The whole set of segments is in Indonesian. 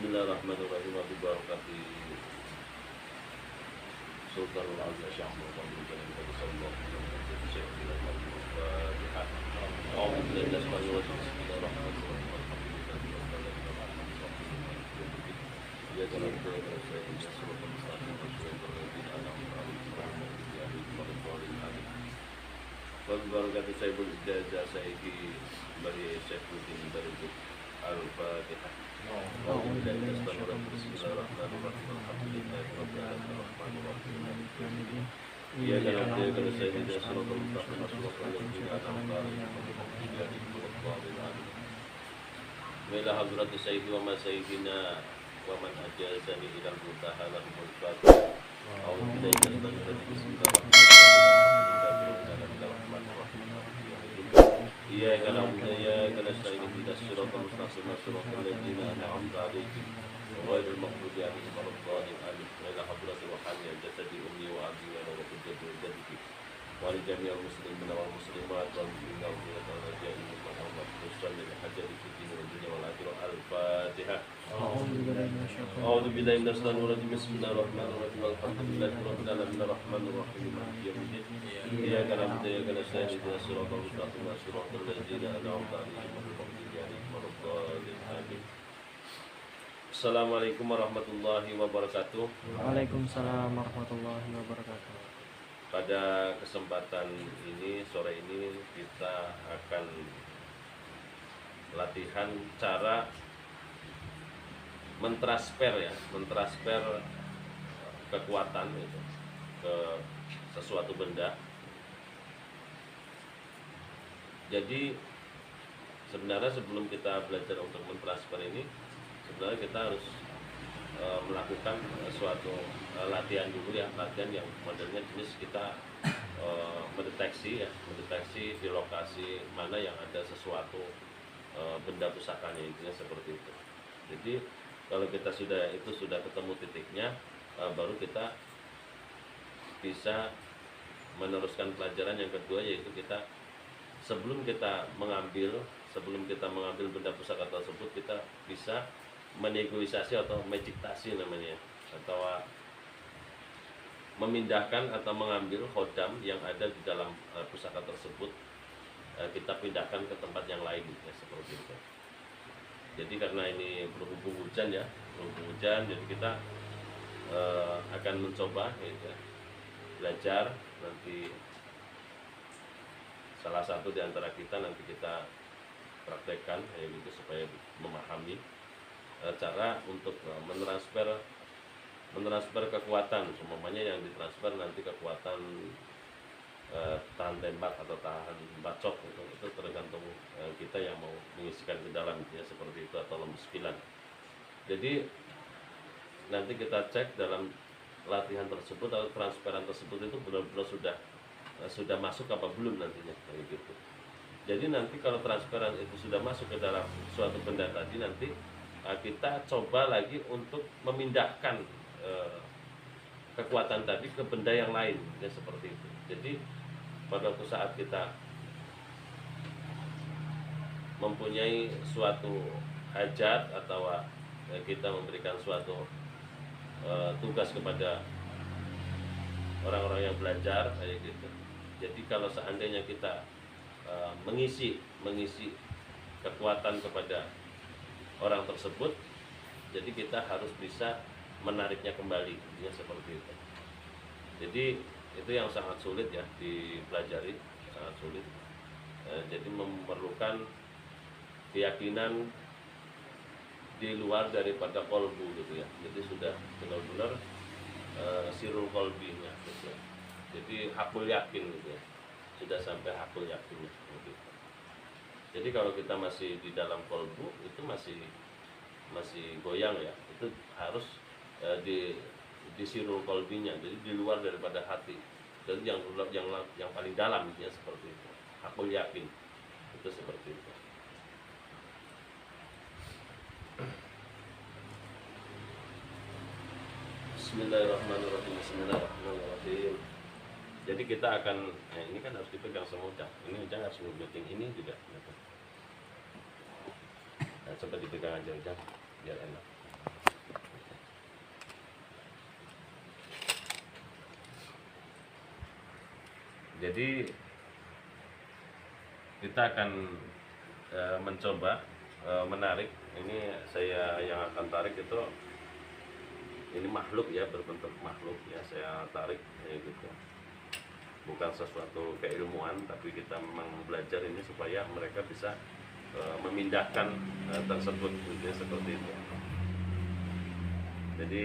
Bismillahirrahmanirrahim. Abu barakati Sultanul Azza Syahmul Qamil Jalan Nabi Sallallahu Alaihi Wasallam. Al-Fatihah. A'udzu billahi minasyaitonir rajim. Bismillahirrahmanirrahim. Ya jalan ke saya ini suratul mustaqim suratul ladzina an'amta 'alaihim ghairil maghdubi 'alaihim. Wa barakatuh Sayyidul Ijazah Sayyidi Bari Syaifuddin Darujud. Al-Fatihah. A'udzu billahi minasyaitonir rajim. Bismillahirrahmanirrahim. Alhamdulillahirrahmanirrahim. Ya jalan ke saya ini suratul mustaqim suratul ladzina an'amta alaihim ghairil maghdubi 'alaihim. Wa ila hadratis sayyidi wa ma sayyidina wa man ajazani ilal muntaha lahumul fatihah. A'udzu billahi minasyaitonir rajim. Bismillahirrahmanirrahim. Iyyaka na'budu wa iyyaka nasta'in ihdinas siratal mustaqim siratal ladzina an'amta 'alaihim ghairil maghdubi 'alaihim waladdallin. Amin. Wa ila hadratil ruhaniyah jasadi ummi wa abi wa rawati jaddi wa li jami'il muslimin wal muslimat wal mu'minina wal mu'minat Muhammad sallallahu alaihi wasallam. Al-Fatihah. A'udzu billahi minasyaitonir rajim. Bismillahirrahmanirrahim. Alhamdulillahirabbil alamin arrahmanir rahim maliki yaumiddin. Iyyaka na'budu wa iyyaka nasta'in ihdinas siratal mustaqim siratal ladzina an'amta 'alaihim ghairil maghdubi 'alaihim waladdallin. Amin. Assalamualaikum warahmatullahi wabarakatuh. Waalaikumsalam warahmatullahi wabarakatuh. Pada kesempatan ini, sore ini kita akan latihan cara mentransfer kekuatan itu ke sesuatu benda. Jadi sebenarnya sebelum kita belajar untuk mentransfer ini, sebenarnya kita harus melakukan suatu latihan dulu ya, latihan yang modelnya jenis kita mendeteksi di lokasi mana yang ada sesuatu benda pusakanya, intinya seperti itu. Jadi kalau kita sudah ketemu titiknya, baru kita bisa meneruskan pelajaran yang kedua, yaitu kita sebelum kita mengambil benda pusaka tersebut, kita bisa menegosiasi atau menciptasi namanya, atau memindahkan atau mengambil khodam yang ada di dalam pusaka tersebut, kita pindahkan ke tempat yang lain ya, seperti itu. Jadi karena ini berhubung hujan, jadi kita akan mencoba ya, belajar. Nanti salah satu di antara kita nanti kita praktekkan ya, gitu, supaya memahami cara untuk mentransfer kekuatan. Semuanya yang ditransfer nanti kekuatan tahan tembak atau tahan bacok, itu tergantung kita yang mau mengisikan ke dalam ya, seperti itu, atau lembus pilan. Jadi nanti kita cek dalam latihan tersebut atau transferan tersebut itu benar-benar sudah masuk apa belum nantinya kayak gitu. Jadi nanti kalau transferan itu sudah masuk ke dalam suatu benda tadi, nanti kita coba lagi untuk memindahkan kekuatan tadi ke benda yang lain ya, seperti itu. Jadi pada waktu saat kita mempunyai suatu hajat atau kita memberikan suatu tugas kepada orang-orang yang belajar kayak gitu. Jadi kalau seandainya kita mengisi kekuatan kepada orang tersebut, jadi kita harus bisa menariknya kembali ya, seperti itu. Jadi itu yang sangat sulit ya dipelajari, sangat sulit. Jadi memerlukan keyakinan di luar daripada kolbu gitu ya. Jadi sudah benar-benar sirul kolbinya gitu ya. Jadi hakul yakin gitu ya, sudah sampai hakul yakinnya gitu. Jadi kalau kita masih di dalam kolbu, itu masih goyang ya, itu harus di sirul kolbinya, jadi di luar daripada hati, jadi yang paling dalam ya, seperti itu. Hakul yakin itu seperti itu. Bismillahirrahmanirrahim. Bismillahirrahmanirrahim. Jadi kita akan, ini kan harus dipegang semua ujang. Ini ujang harus ngebuting ini juga. Nah, coba dipegang aja ujang, biar enak. Jadi kita akan mencoba menarik. Ini saya yang akan tarik itu, ini makhluk ya, berbentuk makhluk ya, saya tarik ya gitu. Bukan sesuatu keilmuan, tapi kita memang belajar ini supaya mereka bisa memindahkan tersebut gitu ya, seperti itu. Jadi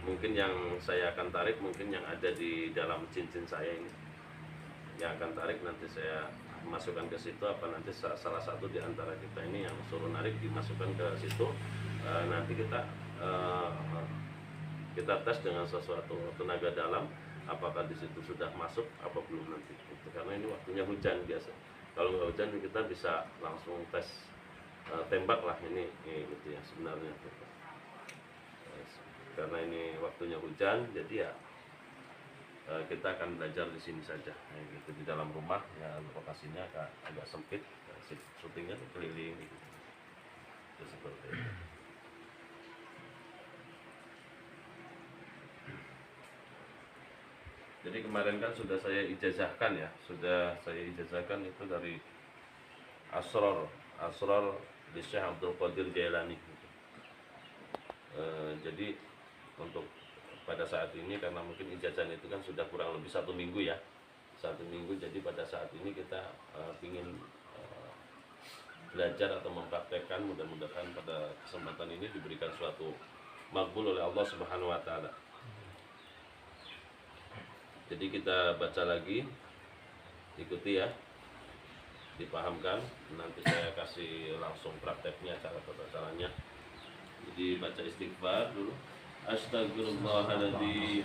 mungkin yang saya akan tarik, mungkin yang ada di dalam cincin saya ini yang akan tarik, nanti saya masukkan ke situ, apa nanti salah satu di antara kita ini yang suruh narik dimasukkan ke situ. Nanti kita tes dengan sesuatu tenaga dalam, apakah di situ sudah masuk apa belum nanti gitu. Karena ini waktunya hujan biasa, kalau nggak hujan kita bisa langsung tes tembak lah ini gitu ya sebenarnya gitu. Karena ini waktunya hujan, jadi ya kita akan belajar di sini saja gitu, di dalam rumah ya, lokasinya agak sempit, syutingnya keliling gitu. Itu seperti itu. Jadi kemarin kan sudah saya ijazahkan ya, itu dari Asrar di Syekh Abdul Qadir Jailani gitu. Jadi untuk pada saat ini, karena mungkin ijazah itu kan sudah kurang lebih 1 minggu ya, 1 minggu. Jadi pada saat ini kita ingin belajar atau mempraktekkan, mudah-mudahan pada kesempatan ini diberikan suatu makbul oleh Allah Subhanahu wa taala. Jadi kita baca lagi, ikuti ya, dipahamkan. Nanti saya kasih langsung prakteknya, cara caranya. Jadi baca istighfar dulu. Astagfirullahaladzim,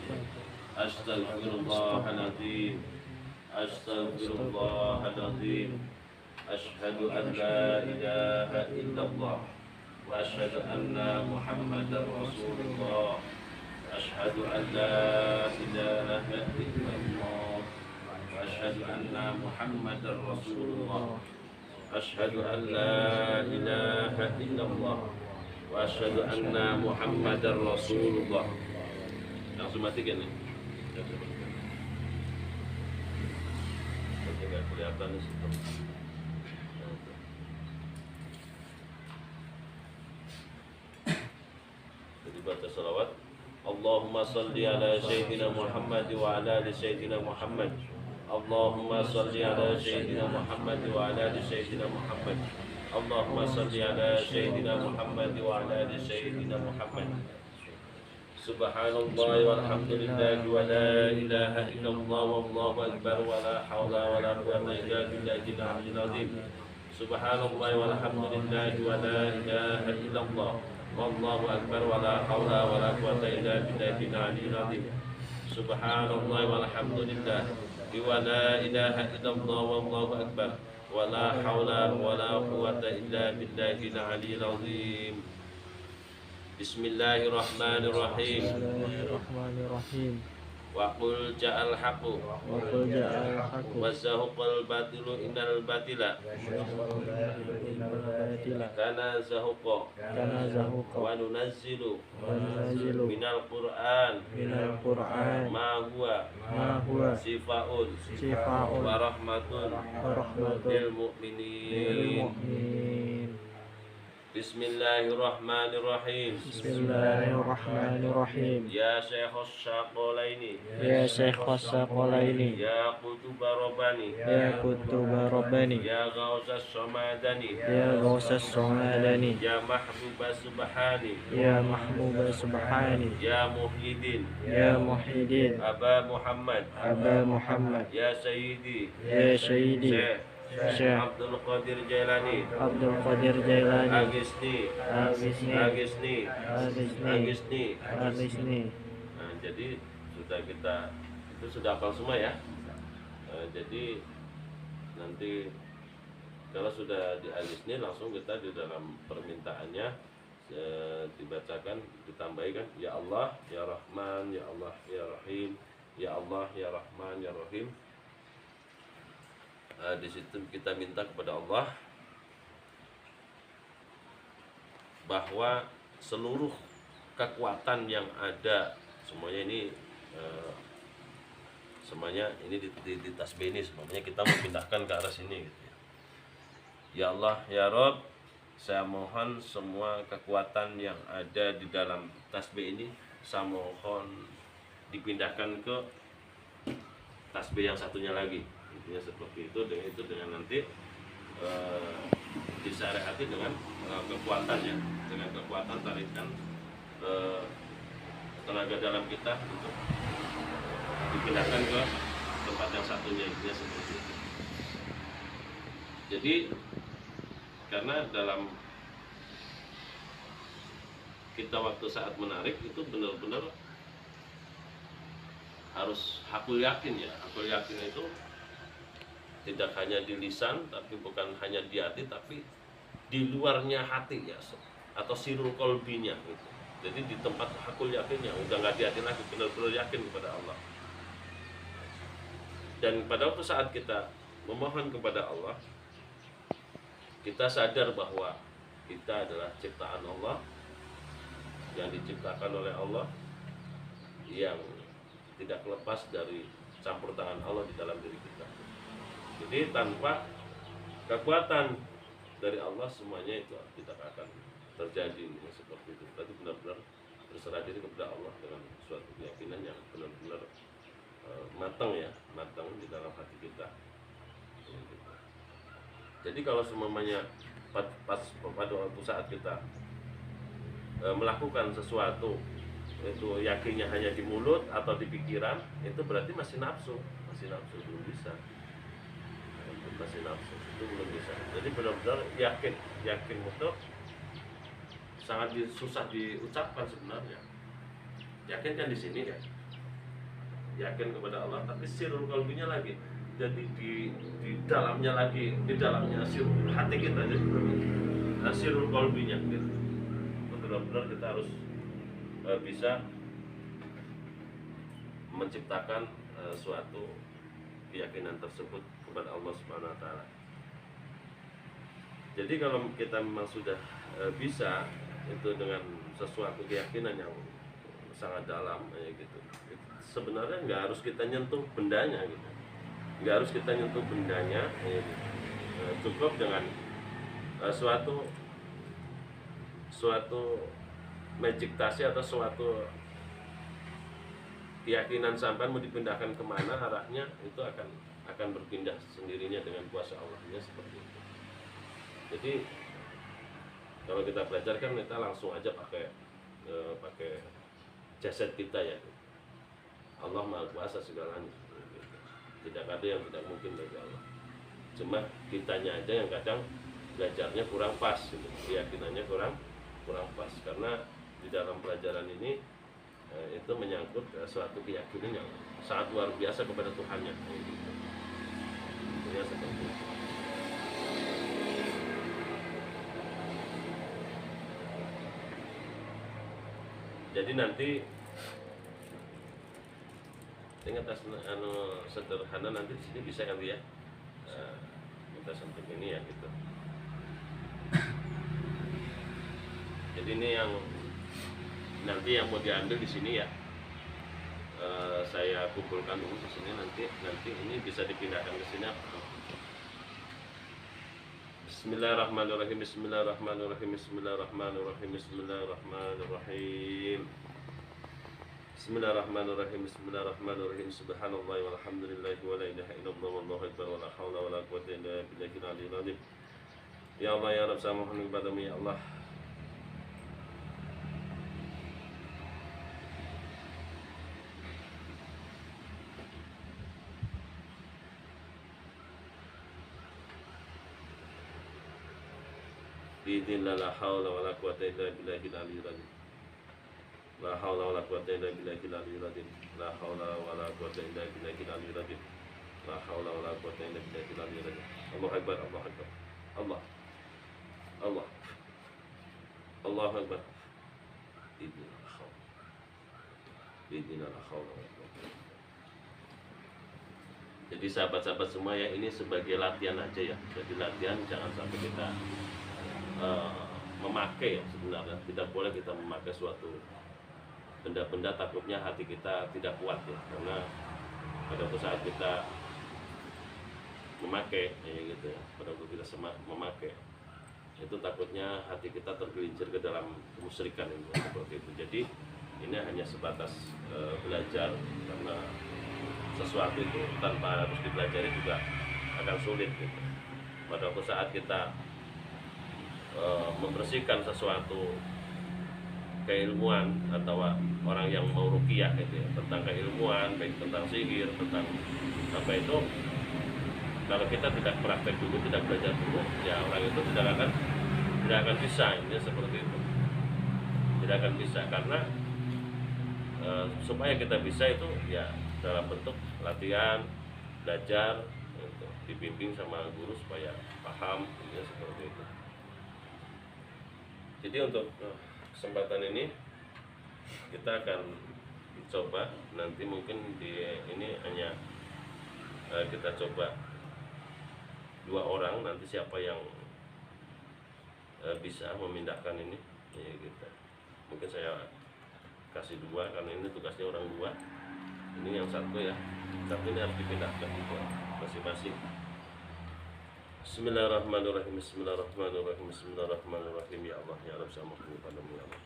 astagfirullahaladzim, astagfirullahaladzim. Asyhadu an la ilaha illallah wa asyhadu anna Muhammadar Rasulullah. Asyhadu an la ilaha illallah wa asyhadu anna Muhammadar Rasulullah. Asyhadu an la ilaha illallah wa asyhadu anna Muhammadar Rasulullah. Langsung matikan nih. Enggak kelihatan di situ. Jadi baca salawat. Allahumma salli ala Sayyidina Muhammad wa ala ali Sayyidina Muhammad. Allahumma salli ala Sayyidina Muhammad wa ala ali Sayyidina Muhammad. Allahumma salli ala Sayyidina Muhammad wa ala ali Sayyidina Muhammad. Subhanallah walhamdulillah wa la ilaha illallah wallahu akbar wa la hawla wa la quwwata illa billahil aliyyil azim. Subhanallah walhamdulillah wa la ilaha illallah wallahu akbar wa la hawla wa la quwwata illa billahil aliyyil azim. Subhanallah walhamdulillah wa la ilaha illallah wallahu akbar wa la hawla wa la quwwata illa billahil aliyyil azim. Bismillahirrahmanirrahim. Bismillahirrahmanirrahim. Wa qul ja'al haqqu wa zahuqal batilu innal batila kana zahuqa wa nunazzilu minal qur'an ma huwa sifaun wa rahmatun lil mu'minin. Bismillahirrahmanirrahim. Bismillahirrahmanirrahim. Ya Syekhus Syaqalaini, Ya Syekhus Syaqalaini, Ya Qutuba Rabbani, Ya Kutuba Rabbani, Ya Ghausas Samadani, Ya Ghausas Samadani, Ya Mahbuba Subhani, Ya Mahbuba Subhani, Ya Muhyiddin, Ya Muhyiddin, Aba Muhammad, Aba Muhammad, Ya Sayyidi, Ya Sayyidi, Syekh Abdul Qadir Jailani, Abdul Qadir Jailani, Agisni, Agisni, Agisni, Agisni, Agisni. Agisni. Nah, jadi itu sudah hafal semua ya. Jadi nanti kalau sudah di Agisni, langsung kita di dalam permintaannya dibacakan, ditambahikan ya Allah, ya Rahman, ya Allah, ya Rahim, ya Allah, ya Rahman, ya Rahim. Di situ kita minta kepada Allah bahwa seluruh kekuatan yang ada semuanya ini semuanya ini di tasbih ini semuanya kita memindahkan ke arah sini gitu ya. Ya Allah, ya Rob, saya mohon semua kekuatan yang ada di dalam tasbih ini saya mohon dipindahkan ke tasbih yang satunya lagi. Intinya seperti itu, dengan nanti disyariati dengan kekuatan ya, dengan kekuatan tarikan tenaga dalam kita untuk dipindahkan ke tempat yang satunya, intinya seperti itu. Jadi karena dalam kita waktu saat menarik itu benar-benar harus hakul yakin ya. Hakul yakin itu tidak hanya di lisan, tapi bukan hanya di hati, tapi di luarnya hati ya, atau sirul kolbinya gitu. Jadi di tempat hakul yakinnya udah nggak di hati lagi, benar-benar yakin kepada Allah. Dan pada waktu saat kita memohon kepada Allah, kita sadar bahwa kita adalah ciptaan Allah, yang diciptakan oleh Allah, yang tidak lepas dari campur tangan Allah di dalam diri kita. Jadi tanpa kekuatan dari Allah semuanya itu tidak akan terjadi seperti itu. Berarti benar-benar berserah diri kepada Allah dengan suatu keyakinan yang benar-benar matang ya, matang di dalam hati kita. Jadi kalau semuanya pada waktu saat kita melakukan sesuatu itu yakinnya hanya di mulut atau di pikiran, itu berarti masih nafsu belum bisa, masih nafsu itu belum bisa. Jadi benar-benar yakin itu sangat susah diucapkan sebenarnya. Yakin kan di sini ya, yakin kepada Allah, tapi sirul qalbinya lagi. Jadi di dalamnya lagi, di dalamnya sirul hati kita, jadi sirul qalbinya gitu. Benar-benar kita harus bisa menciptakan suatu keyakinan tersebut kepada Allah Subhanahu wa taala. Jadi kalau kita memang sudah bisa itu dengan sesuatu keyakinan yang sangat dalam gitu, sebenarnya nggak harus kita nyentuh bendanya gitu, nggak harus kita nyentuh bendanya gitu. Cukup dengan suatu meditasi atau suatu keyakinan sampai mau dipindahkan kemana arahnya, itu akan berpindah sendirinya dengan kuasa Allahnya seperti itu. Jadi kalau kita belajar kan kita langsung aja pakai jasad kita ya. Allah Maha Kuasa segalanya. Tidak ada yang tidak mungkin bagi Allah. Cuma kitanya aja yang kadang belajarnya kurang pas, gitu. Keyakinannya kurang pas, karena di dalam pelajaran ini itu menyangkut suatu keyakinan yang sangat luar biasa kepada Tuhannya. Gitu. Ya, seperti itu. Jadi nanti dengan sederhana nanti di sini bisa kali ya, kita sampai ini ya gitu. Jadi ini yang nanti yang mau diambil di sini ya, saya kumpulkan dulu di sini, nanti ini bisa dipindahkan ke sini. Bismillahirrahmanirrahim. Bismillahirrahmanirrahim. Bismillahirrahmanirrahim. Bismillahirrahmanirrahim. Bismillahirrahmanirrahim. Bismillahirrahmanirrahim. Subhanallah walhamdulillah wa la ilaha illallah wallahu akbar wa la haula wa la quwwata illa billahil aliyyil azim. Ya Allah ya Rabb, saya mohon kepadamu ya Allah, biidznillah, la haula wa la quwwata illa billahil aliyyil azim. La haula wa la quwwata illa billahil aliyyil azim. La haula wa la quwwata illa billahil aliyyil azim. La haula wa la quwwata illa billahil aliyyil azim. Allahu akbar, Allahu akbar. Allah. Allahu akbar. Biidznillah, la haula wa la quwwata. Jadi sahabat-sahabat semua ya, ini sebagai latihan aja ya. Jadi latihan, jangan sampai kita memakai ya, sebenarnya tidak boleh kita memakai suatu benda-benda, takutnya hati kita tidak kuat ya, karena pada saat kita memakai gitu ya, pada waktu kita memakai itu takutnya hati kita tergelincir ke dalam kemusyrikan itu seperti itu. Jadi ini hanya sebatas belajar, karena sesuatu itu tanpa harus dipelajari juga akan sulit gitu. Pada waktu saat kita membersihkan sesuatu keilmuan atau orang yang mau ruqyah gitu ya, tentang keilmuan, baik tentang sihir, tentang apa itu, kalau kita tidak praktek dulu, tidak belajar dulu, ya orang itu tidak akan bisa, ini seperti itu, tidak akan bisa. Karena supaya kita bisa itu ya dalam bentuk latihan, belajar, gitu, dibimbing sama guru supaya paham, ini seperti itu. Jadi untuk kesempatan ini kita akan coba, nanti mungkin di ini hanya kita coba 2 orang, nanti siapa yang bisa memindahkan ini ya kita, mungkin saya kasih 2 karena ini tugasnya orang 2, ini yang satu ya, satu ini harus dipindahkan juga masing-masing. Bismillahirrahmanirrahim. Bismillahirrahmanirrahim. Bismillahirrahmanirrahim. Ya Allah ya Rabb, sama kepadamu ya Allah.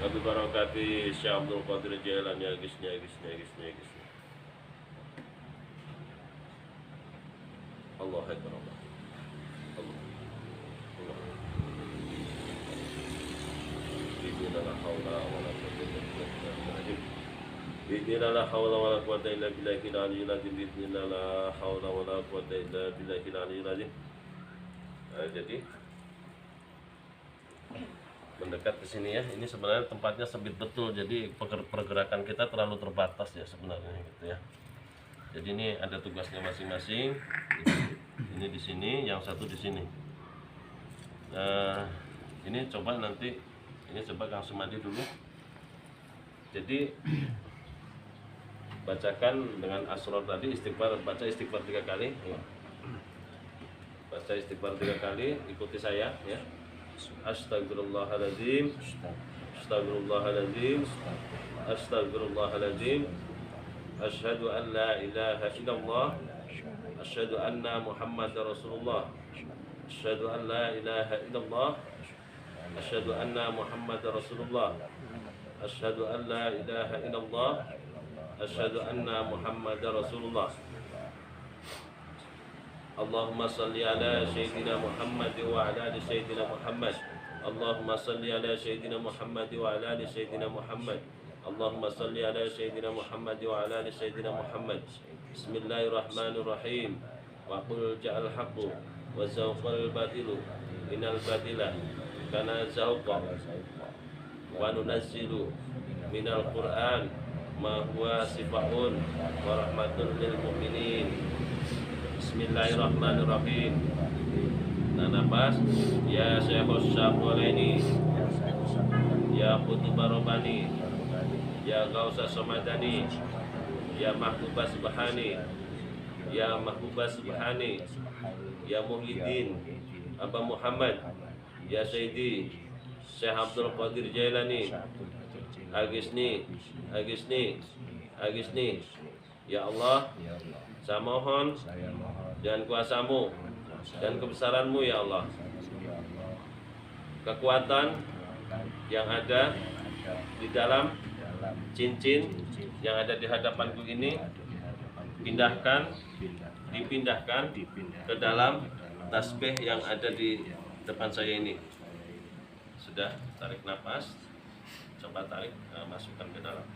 Nabi barakati Syekh Abdul Qadir Jailani agisnya. Allah akbar. Allah. Bismillah la haula wala quwwata illa billahil aliyyil azim. Bismillah la haula wala quwwata illa billahil aliyyil azim. Jadi mendekat ke sini ya. Ini sebenarnya tempatnya sempit betul, jadi pergerakan kita terlalu terbatas ya sebenarnya gitu ya. Jadi ini ada tugasnya masing-masing. Ini di sini, yang satu di sini. Ini coba nanti, ini coba Kang Sumadi dulu. Jadi bacakan dengan asrar tadi, istighfar, baca istighfar 3 kali ya. Baca istighfar 3 kali, ikuti saya ya. Astagfirullahaladzim, Astagfirullahaladzim, Astagfirullahaladzim. Asyhadu an la ilaha illallah, asyhadu anna Muhammadar Rasulullah, asyhadu an la ilaha illallah, asyhadu anna Muhammadar Rasulullah, asyhadu an la ilaha illallah, asyhadu anna Muhammadar Rasulullah. Allahumma salli ala Sayyidina Muhammad wa ala ali Sayyidina Muhammad. Allahumma salli ala Sayyidina Muhammad wa ala ali Sayyidina Muhammad. Allahumma salli ala Sayyidina Muhammad wa ala ali Sayyidina Muhammad. Bismillahirrahmanirrahim. Wa qul ja'al haqqu wa zawqal batilu innal batila kana zawqa wa nunazzilu minal Qur'an ma huwa sifaun wa rahmatun lil mu'minin. Bismillahirrahmanirrahim. Nah, nafas. Ya Syekhus Syafwalaini, Ya Qutubah Rabbani, Ya Gausa Somadani, Ya Mahbubah Subhani, Ya Mahbubah Subhani, Ya Muhyiddin Aba Muhammad, Ya Sayyidi Syekh Abdul Qadir Jailani, Agisni, Ya Allah, saya mohon dengan kuasamu dan kebesaranmu ya Allah, kekuatan yang ada di dalam cincin yang ada di hadapanku ini dipindahkan ke dalam tasbih yang ada di depan saya ini. Sudah, tarik nafas, coba tarik, masukkan ke dalam.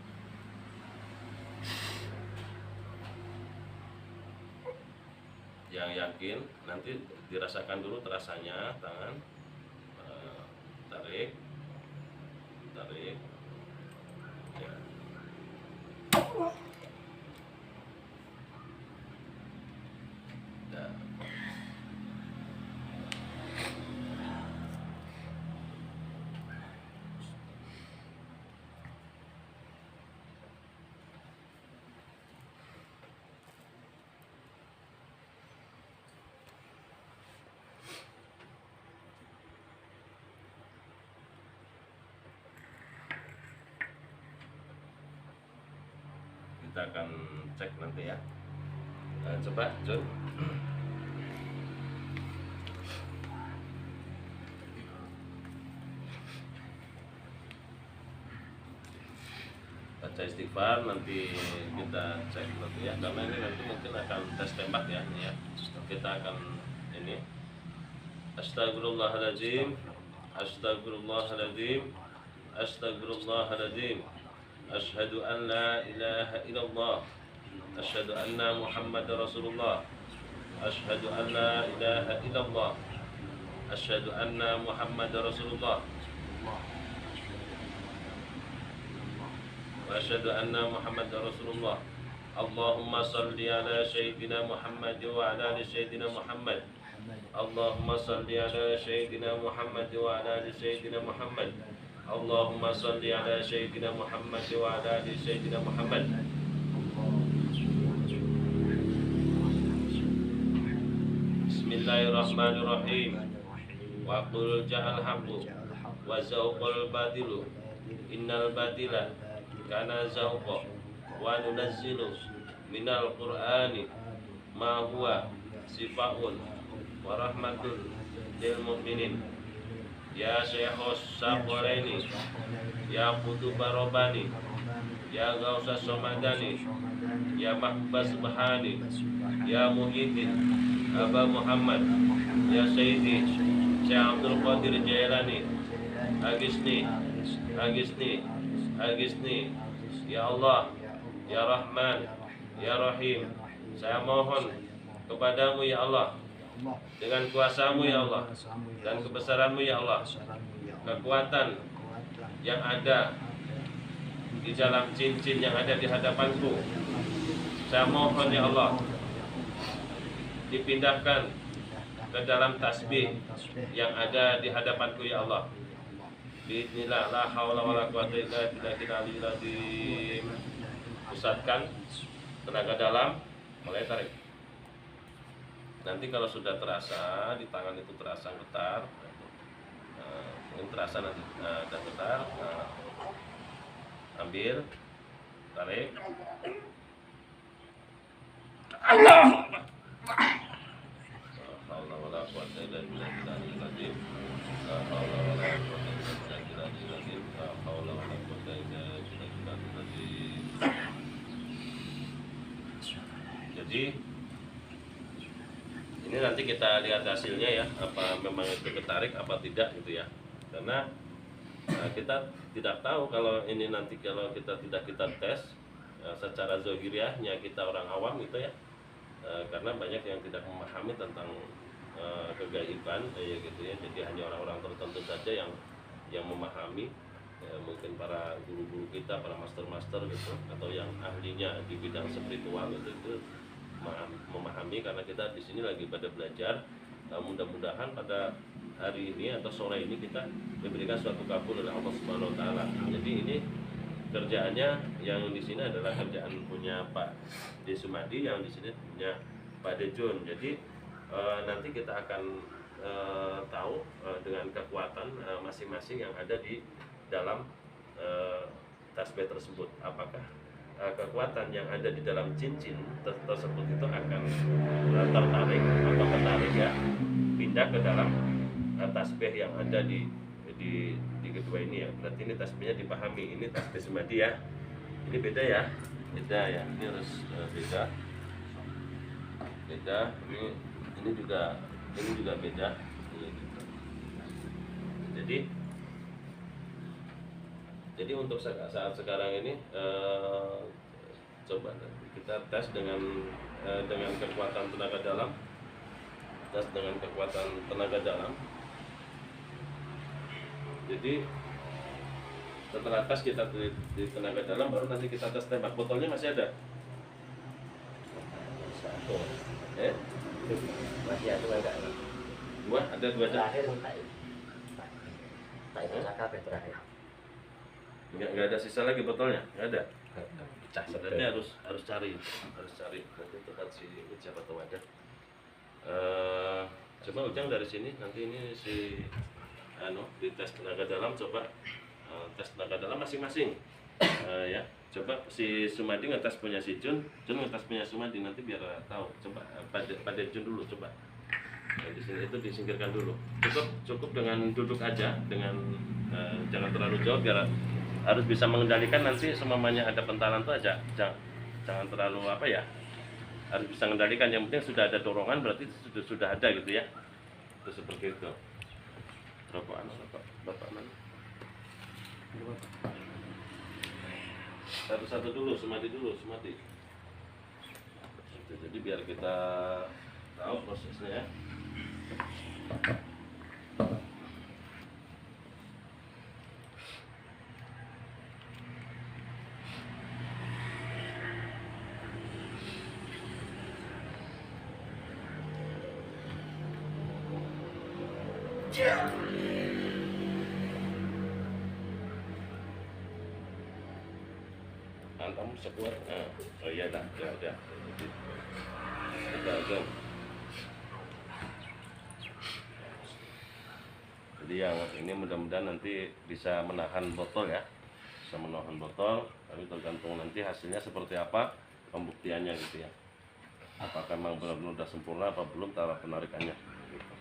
Yang yakin nanti dirasakan dulu terasanya tangan, tarik ya. Ya. kita akan cek nanti ya. Coba Jun. Baca istighfar, nanti kita cek nanti ya, karena ini nanti mungkin akan tes tembak ya, ini ya. Kita akan ini Astagfirullahaladzim, Astagfirullahaladzim, Astagfirullahaladzim, Ashhadu an la ilaha illallah, Ashhadu anna Muhammad Rasulullah, Ashhadu an la ilaha illallah, Ashhadu anna Muhammad Rasulullah, wa asyhadu anna Muhammad Rasulullah. Allahumma salli ala Sayyidina Muhammad wa ala ali Sayyidina Muhammad. Allahumma salli ala Sayyidina Muhammad wa ala ali Sayyidina Muhammad. Allahumma salli ala Sayyidina Muhammad wa ala ali Sayyidina Muhammad. Bismillahirrahmanirrahim. Wa qul ja'al haqqu wa zauqal batilu. Innal batila kana zauqa wa nunazzilu minal qur'ani ma huwa sifaun wa rahmatun lil mu'minin. Ya Syekhos Saqalaini, ya Qutub Rabbani, ya Ghausas Samadani, ya Mahbas Subhani, ya Muhyiddin Aba Muhammad, ya Sayyidi Syekh Abdul Qadir Jailani, Agisni, Agisni, Agisni, ya Allah, ya Rahman, ya Rahim. Saya mohon kepadamu ya Allah, dengan kuasamu ya Allah dan kebesaranmu ya Allah, kekuatan yang ada di dalam cincin yang ada di hadapanku, saya mohon ya Allah, dipindahkan ke dalam tasbih yang ada di hadapanku ya Allah. Bismillah, la haula wala quwata illa billahil. Pusatkan tenaga dalam, mulai tarik. Nanti kalau sudah terasa di tangan itu terasa getar, mungkin terasa nanti dan getar, ambil, tarik. Allah. La wala quwata illa billahil azim. La haula wala quwata illa billahil azim. La haula wala quwata illa billahil azim. Jadi ini nanti kita lihat hasilnya ya, apa memang itu ketarik apa tidak gitu ya. Karena kita tidak tahu kalau ini nanti kalau kita tidak kita tes secara zohiriahnya kita orang awam gitu ya. Karena banyak yang tidak memahami tentang kegaiban ya gitu ya. Jadi hanya orang-orang tertentu saja yang memahami, mungkin para guru-guru kita, para master-master gitu, atau yang ahlinya di bidang spiritual gitu, itu memahami. Karena kita di sini lagi pada belajar. Mudah-mudahan pada hari ini atau sore ini kita diberikan suatu kabul oleh Allah Subhanahu Wa Taala. Jadi ini kerjaannya yang di sini adalah kerjaan punya Pak De Sumadi, yang di sini punya Pak Dejun. Jadi nanti kita akan tahu dengan kekuatan masing-masing yang ada di dalam tasbih tersebut, apakah kekuatan yang ada di dalam cincin tersebut itu akan tertarik atau ketarik ya, pindah ke dalam tasbih yang ada di kedua ini ya. Berarti ini tasbihnya dipahami, ini tasbih Sumadi ya. Ini beda ya, beda ya. Ini harus beda, beda. Ini juga beda. Jadi untuk saat sekarang ini coba kita tes dengan kekuatan tenaga dalam, tes dengan kekuatan tenaga dalam. Jadi setelah tes kita di tenaga dalam, baru nanti kita tes tembak. Botolnya masih ada? Satu. Masih ada enggak? Dua, ada dua aja. Terakhir tak terakhir. Nggak ada sisa lagi botolnya, nggak ada. Pecah. Sebenarnya harus cari. Nanti tempat si siapa tahu ada. Coba Ujang dari sini, nanti ini si di tes tenaga dalam, coba tes tenaga dalam masing-masing. Ya, Coba si Sumadi ngetes punya si Jun ngetes punya Sumadi, nanti biar tahu. Coba pada Jun dulu coba. Nah, di sini itu disingkirkan dulu. Cukup dengan duduk aja, dengan jangan terlalu jauh, biar harus bisa mengendalikan. Nanti semuanya ada pentalan tuh aja, jangan terlalu apa ya, harus bisa mengendalikan. Yang penting sudah ada dorongan, berarti sudah ada gitu ya. Itu seperti itu. Bapak mana? Satu-satu dulu, Sumadi. Jadi biar kita tahu prosesnya ya. Kamu bisa keluar. Oh iya dah, udah. Udah. Jadi yang ini mudah-mudahan nanti bisa menahan botol ya, tapi tergantung nanti hasilnya seperti apa, pembuktiannya gitu ya. Apakah memang benar-benar sudah sempurna apa belum cara penarikannya. Gitu.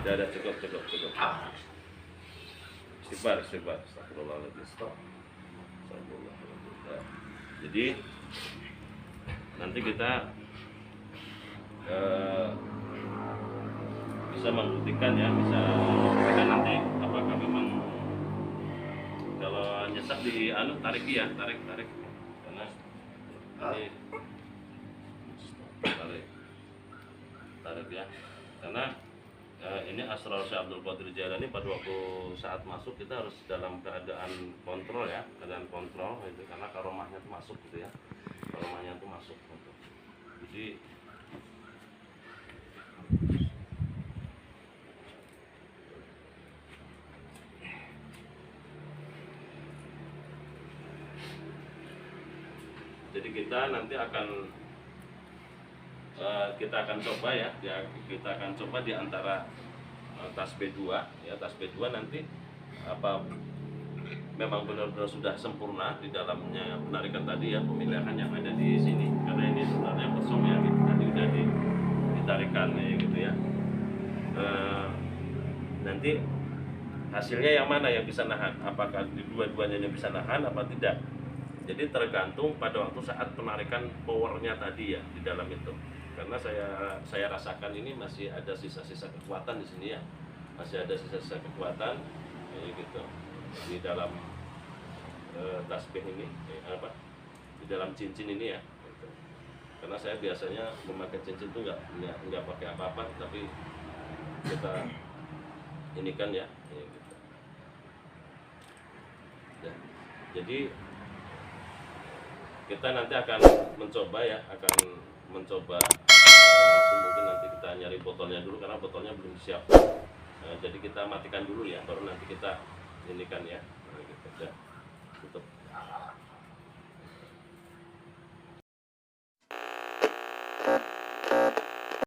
Udah cukup. Istighfar. Astagfirullahaladzim. Jadi nanti kita bisa membuktikan ya, nanti apakah memang kalau nyesek di tarik karena ini tarik ya, karena ini Asrar Syekh Abdul Qadir Jailani pada waktu saat masuk kita harus dalam keadaan kontrol ya, itu karena karomahnya itu masuk gitu ya, gitu. Jadi kita nanti akan coba ya, kita akan coba di antara tas B2 ya, tas B2 nanti apa memang benar-benar sudah sempurna di dalamnya penarikan tadi ya, pemilihan yang ada di sini, karena ini sebenarnya kosong ya, gitu. Tadi udah ditarikan ya gitu ya. Nanti hasilnya yang mana yang bisa nahan, apakah dua-duanya yang bisa nahan apa tidak. Jadi tergantung pada waktu saat penarikan powernya tadi ya di dalam itu. Karena saya rasakan ini masih ada sisa-sisa kekuatan di sini ya, gitu di dalam tasbih ini, di dalam cincin ini ya. Gitu. Karena saya biasanya memakai cincin itu nggak pakai apa-apa, tapi kita ini kan ya, gitu. Ya. Jadi kita nanti akan mencoba langsung, mungkin nanti kita nyari botolnya dulu karena botolnya belum siap. Jadi kita matikan dulu ya, baru nanti kita inikan ya. Gitu.